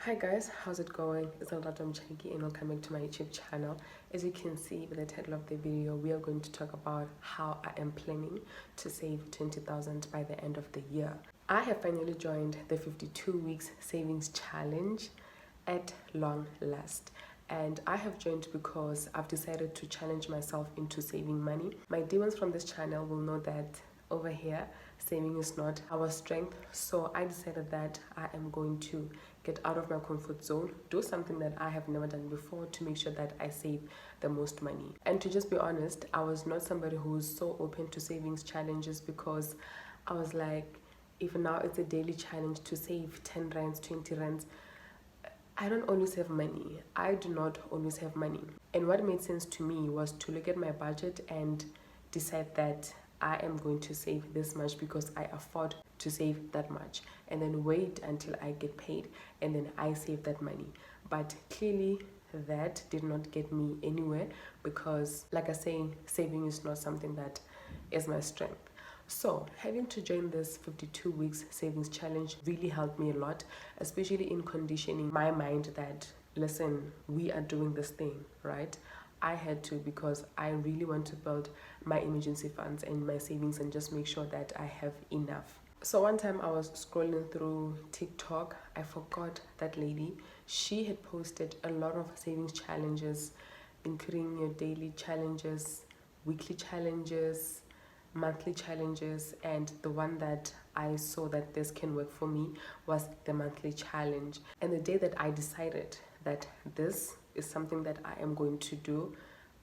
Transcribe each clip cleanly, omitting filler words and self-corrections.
Hi guys, how's it going? It's Lerato Mochaki and welcome back to my YouTube channel. As you can see with the title of the video, we are going to talk about how I am planning to save 20,000 by the end of the year. I have finally joined the 52 weeks savings challenge at long last. And I have joined because I've decided to challenge myself into saving money. My dear ones from this channel will know that over here, saving is not our strength. So I decided that I am going to get out of my comfort zone, do something that I have never done before to make sure that I save the most money. And to just be honest, I was not somebody who was so open to savings challenges because I was like, if now it's a daily challenge to save 10 rands, 20 rands, I don't always have money. I do not always have money. And what made sense to me was to look at my budget and decide that I am going to save this much because I afford to save that much, and then wait until I get paid and then I save that money. But clearly that did not get me anywhere because, like I say, saving is not something that is my strength. So having to join this 52 weeks savings challenge really helped me a lot, especially in conditioning my mind that, listen, we are doing this thing, right? I had to because I really want to build my emergency funds and my savings and just make sure that I have enough. So one time I was scrolling through TikTok, I forgot that lady. She had posted a lot of savings challenges, including your daily challenges, weekly challenges, monthly challenges, and the one that I saw that this can work for me was the monthly challenge. And the day that I decided that this is something that I am going to do,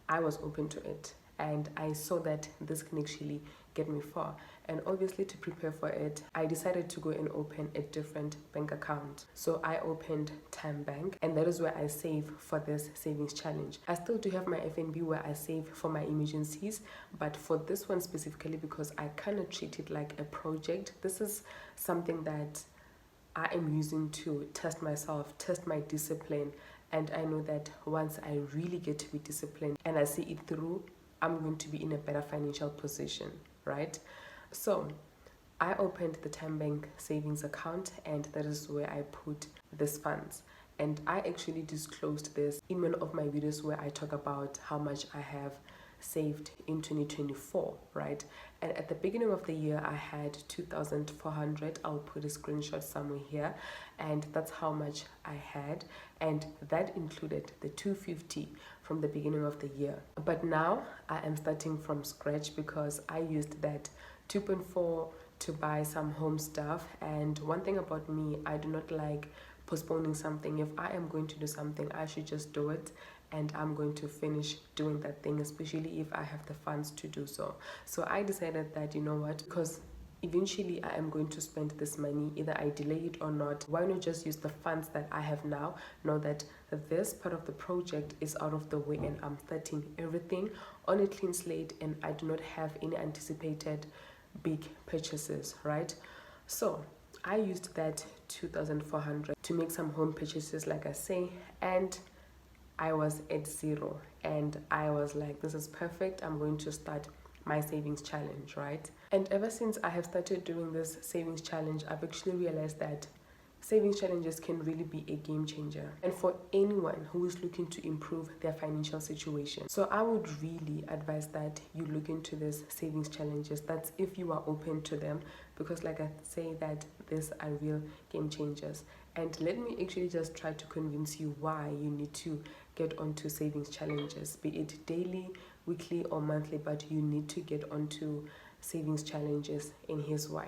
I was open to it and I saw that this can actually get me far. And obviously, to prepare for it, I decided to go and open a different bank account. So I opened Tymebank, and that is where I save for this savings challenge. I still do have my FNB where I save for my emergencies, but for this one specifically, because I kind of treat it like a project, this is something that I am using to test myself, test my discipline. And I know that once I really get to be disciplined and I see it through, I'm going to be in a better financial position, right? So I opened the Tymebank savings account, and that is where I put these funds. And I actually disclosed this in one of my videos where I talk about how much I have saved in 2024, right? And at the beginning of the year I had 2,400. I'll put a screenshot somewhere here, and that's how much I had, and that included the 250 from the beginning of the year. But now I am starting from scratch because I used that 2.4 to buy some home stuff. And one thing about me, I do not like postponing something. If I am going to do something, I should just do it, and I'm going to finish doing that thing, especially if I have the funds to do so. So I decided that, you know what, because eventually I am going to spend this money, either I delay it or not, why not just use the funds that I have now, know that this part of the project is out of the way and I'm starting everything on a clean slate and I do not have any anticipated big purchases, right? So I used that 2,400 to make some home purchases, like I say, and I was at zero, and I was like, this is perfect. I'm going to start my savings challenge, right? And ever since I have started doing this savings challenge, I've actually realized that savings challenges can really be a game changer, and for anyone who is looking to improve their financial situation. So I would really advise that you look into these savings challenges. That's if you are open to them, because like I say, that these are real game changers. And let me actually just try to convince you why you need to get onto savings challenges, be it daily, weekly or monthly, but you need to get onto savings challenges, and here's why.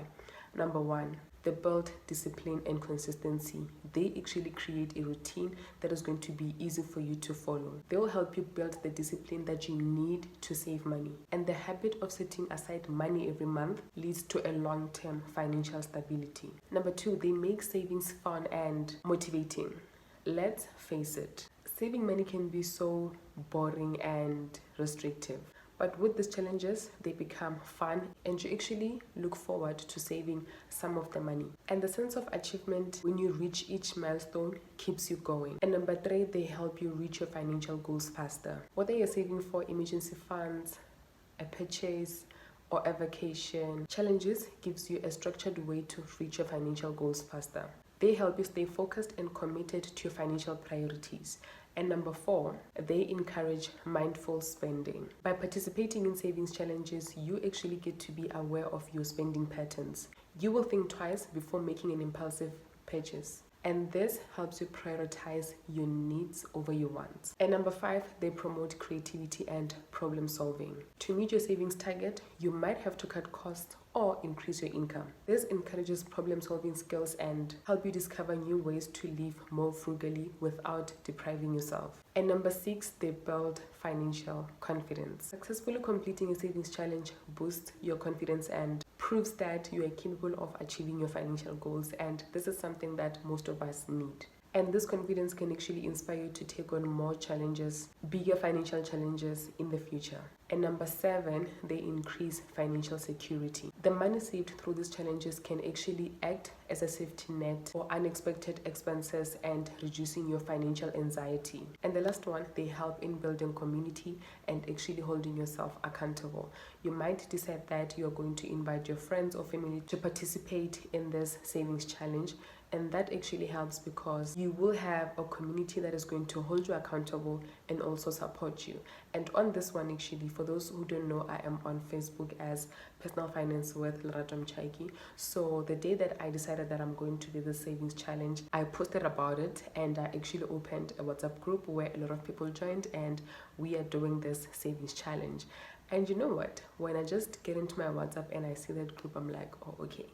Number one, they build discipline and consistency. They actually create a routine that is going to be easy for you to follow. They will help you build the discipline that you need to save money. And the habit of setting aside money every month leads to a long-term financial stability. Number two, they make savings fun and motivating. Let's face it, saving money can be so boring and restrictive. But with these challenges, they become fun and you actually look forward to saving some of the money. And the sense of achievement when you reach each milestone keeps you going. And number three, they help you reach your financial goals faster. Whether you're saving for emergency funds, a purchase, or a vacation, challenges gives you a structured way to reach your financial goals faster. They help you stay focused and committed to your financial priorities. And number 4, they encourage mindful spending. By participating in savings challenges, you actually get to be aware of your spending patterns. You will think twice before making an impulsive purchase. And this helps you prioritize your needs over your wants. And number 5, they promote creativity and problem solving. To meet your savings target, you might have to cut costs or increase your income. This encourages problem solving skills and help you discover new ways to live more frugally without depriving yourself. And number 6, they build financial confidence. Successfully completing a savings challenge boosts your confidence and proves that you are capable of achieving your financial goals, and this is something that most of us need. And this confidence can actually inspire you to take on more challenges, bigger financial challenges in the future. And number 7, they increase financial security. The money saved through these challenges can actually act as a safety net for unexpected expenses and reducing your financial anxiety. And the last one, they help in building community and actually holding yourself accountable. You might decide that you're going to invite your friends or family to participate in this savings challenge. And that actually helps because you will have a community that is going to hold you accountable and also support you. And on this one, actually, for those who don't know, I am on Facebook as Personal Finance with Lerato Mochaki. So the day that I decided that I'm going to do the savings challenge, I posted about it, and I actually opened a WhatsApp group where a lot of people joined, and we are doing this savings challenge. And you know what? When I just get into my WhatsApp and I see that group, I'm like, oh, okay,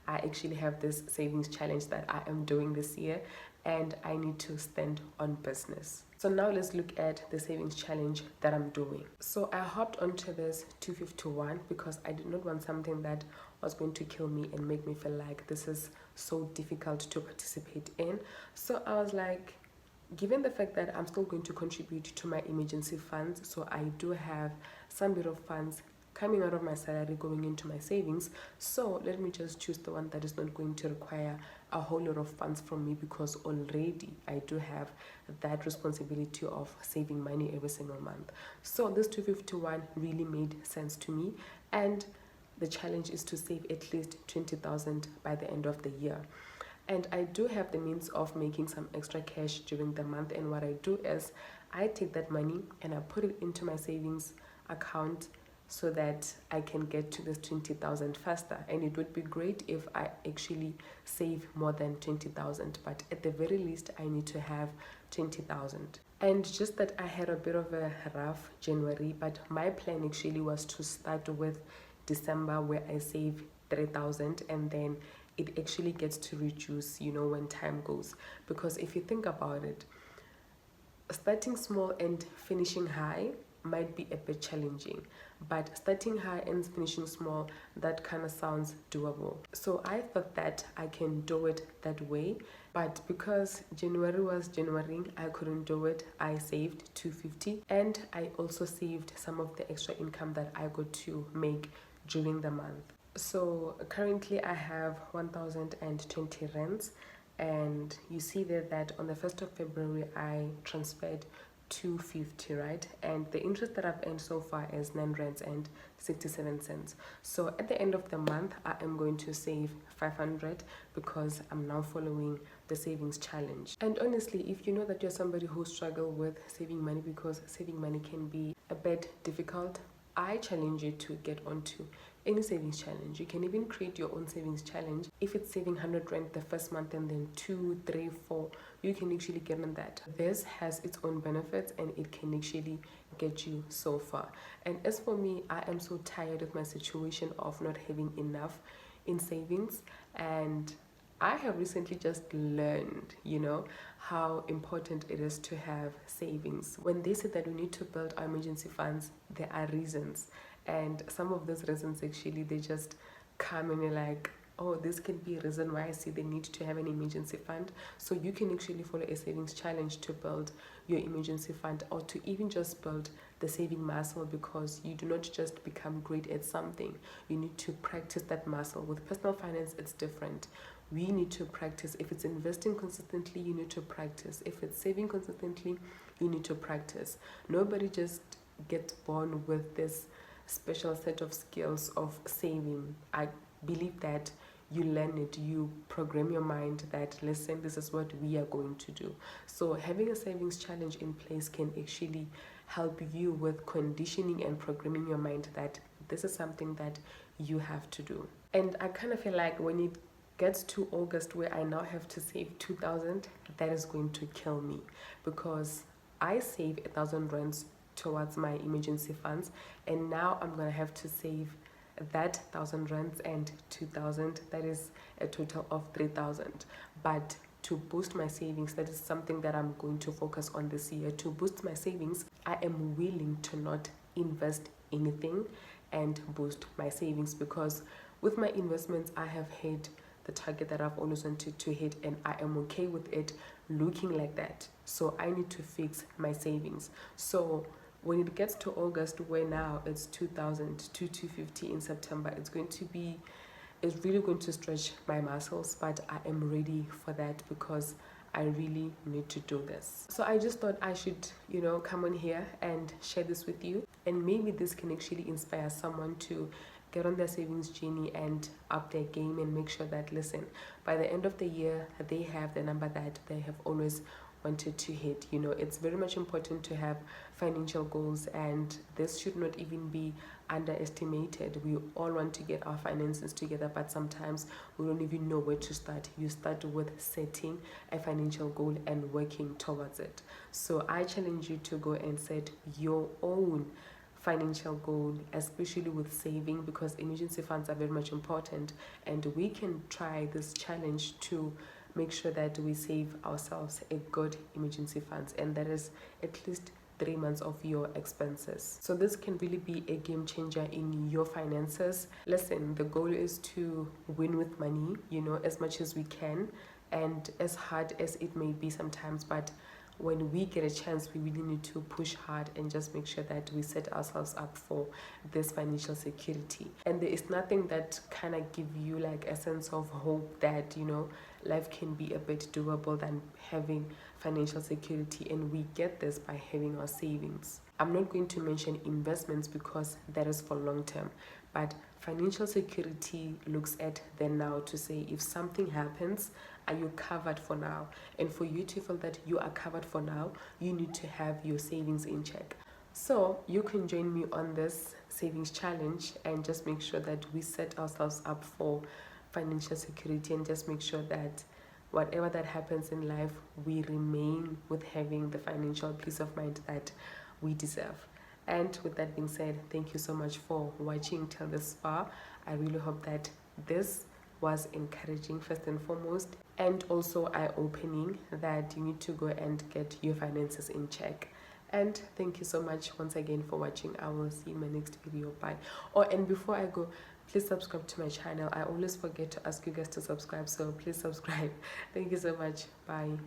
I actually have this savings challenge that I am doing this year, and I need to stand on business. So now let's look at the savings challenge that I'm doing. So I hopped onto this 251 because I did not want something that was going to kill me and make me feel like this is so difficult to participate in. So I was like, given the fact that I'm still going to contribute to my emergency funds, so I do have some bit of funds coming out of my salary going into my savings, so let me just choose the one that is not going to require a whole lot of funds from me, because already I do have that responsibility of saving money every single month. So this 251 really made sense to me, and the challenge is to save at least 20,000 by the end of the year. And I do have the means of making some extra cash during the month, and what I do is I take that money and I put it into my savings account so that I can get to this 20,000 faster. And it would be great if I actually save more than 20,000, but at the very least I need to have 20,000. And just that I had a bit of a rough January, but my plan actually was to start with December, where I save 3,000, and then it actually gets to reduce, when time goes. Because if you think about it, starting small and finishing high might be a bit challenging, but starting high and finishing small, that kind of sounds doable. So I thought that I can do it that way, but because January was January, I couldn't do it. I saved 250, and I also saved some of the extra income that I got to make during the month. So currently I have 1,020 rands, and you see there that on the 1st of February I transferred 250, right? And the interest that I've earned so far is 9 rands and 67 cents. So at the end of the month I am going to save 500 because I'm now following the savings challenge. And honestly, if you know that you're somebody who struggles with saving money, because saving money can be a bit difficult, I challenge you to get onto any savings challenge. You can even create your own savings challenge. If it's saving 100 rand the first month and then 2, 3, 4, you can actually get on that. This has its own benefits and it can actually get you so far. And as for me, I am so tired of my situation of not having enough in savings, and I have recently just learned, how important it is to have savings. When they say that we need to build our emergency funds, there are reasons. And some of those reasons actually, they just come and you're like, oh, this can be a reason why I see the need to have an emergency fund. So you can actually follow a savings challenge to build your emergency fund, or to even just build the saving muscle, because you do not just become great at something. You need to practice that muscle. With personal finance, it's different. We need to practice. If it's investing consistently, you need to practice. If it's saving consistently, you need to practice. Nobody just gets born with this special set of skills of saving. I believe that you learn it, you program your mind that, listen, this is what we are going to do. So having a savings challenge in place can actually help you with conditioning and programming your mind that this is something that you have to do. And I kind of feel like when it gets to August where I now have to save 2,000, that is going to kill me, because I save 1,000 rands towards my emergency funds, and now I'm gonna have to save that 1,000 rands and 2,000. That is a total of 3,000. But to boost my savings, that is something that I'm going to focus on this year. To boost my savings, I am willing to not invest anything and boost my savings, because with my investments I have hit the target that I've always wanted to hit, and I am okay with it looking like that. So I need to fix my savings. So when it gets to August, where now it's 2,000 to 250 in September, it's really going to stretch my muscles, but I am ready for that because I really need to do this. So I just thought I should, come on here and share this with you, and maybe this can actually inspire someone to get on their savings journey and up their game and make sure that, listen, by the end of the year, they have the number that they have always wanted to hit. It's very much important to have financial goals, and this should not even be underestimated. We all want to get our finances together, but sometimes we don't even know where to start. You start with setting a financial goal and working towards it. So I challenge you to go and set your own financial goal, especially with saving, because emergency funds are very much important, and we can try this challenge to make sure that we save ourselves a good emergency funds, and that is at least 3 months of your expenses. So this can really be a game changer in your finances. Listen, the goal is to win with money, as much as we can, and as hard as it may be sometimes, but when we get a chance, we really need to push hard and just make sure that we set ourselves up for this financial security. And there is nothing that kind of give you like a sense of hope that, life can be a bit doable than having financial security. And we get this by having our savings. I'm not going to mention investments because that is for long term, but financial security looks at the now to say, if something happens, are you covered for now? And for you to feel that you are covered for now, you need to have your savings in check. So you can join me on this savings challenge and just make sure that we set ourselves up for financial security, and just make sure that whatever that happens in life, we remain with having the financial peace of mind that we deserve. And with that being said, thank you so much for watching till this far. I really hope that this was encouraging first and foremost, and also eye-opening that you need to go and get your finances in check. And thank you so much once again for watching. I will see you in my next video. Bye. And before I go, please subscribe to my channel. I always forget to ask you guys to subscribe, so please subscribe. Thank you so much. Bye.